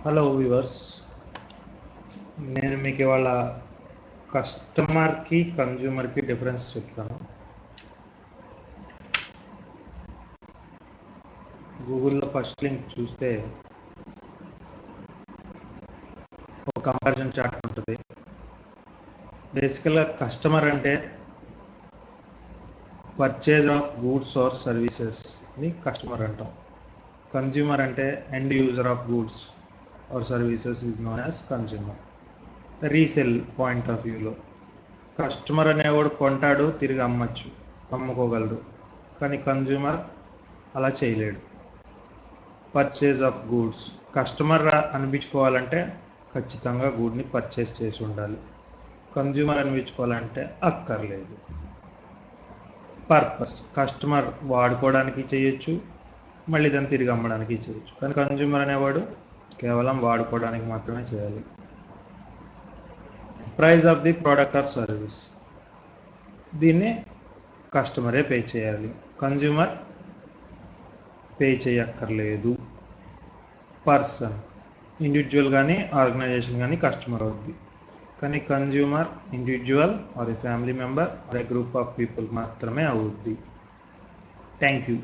Hello viewers, నేను మీకు ఇవాళ కస్టమర్కి కన్జ్యూమర్కి డిఫరెన్స్ చెప్తాను. గూగుల్లో ఫస్ట్ లింక్ చూస్తే ఒక కంపారిజన్ చార్ట్ ఉంటుంది. బేసికల్గా కస్టమర్ అంటే పర్చేజ్ ఆఫ్ గూడ్స్ ఆర్ సర్వీసెస్ని కస్టమర్ అంటాం. కన్జ్యూమర్ అంటే end user of goods or services is known as consumer. Resale point of వ్యూలో కస్టమర్ అనేవాడు కొంటాడు, తిరిగి అమ్ముకోగలడు. కానీ కన్జ్యూమర్ అలా చేయలేడు. పర్చేజ్ ఆఫ్ గూడ్స్, కస్టమర్ అనిపించుకోవాలంటే ఖచ్చితంగా గూడ్ని పర్చేస్ చేసి ఉండాలి. కన్జ్యూమర్ అనిపించుకోవాలంటే అక్కర్లేదు. పర్పస్, కస్టమర్ వాడుకోవడానికి చేయొచ్చు, మళ్ళీ దాన్ని తిరిగి అమ్మడానికి చేయొచ్చు. కానీ కన్జ్యూమర్ అనేవాడు కేవలం వాడుకోవడానికి మాత్రమే చేయాలి. Price of the product or service, దీన్ని కస్టమరే పే చేయాలి, కన్జ్యూమర్ పే చేయక్కర్లేదు. పర్సన్, ఇండివిజువల్ కానీ ఆర్గనైజేషన్ కానీ కస్టమర్ అవుద్ది. కానీ consumer individual or a family member or a group of people మాత్రమే అవుద్ది. Thank you.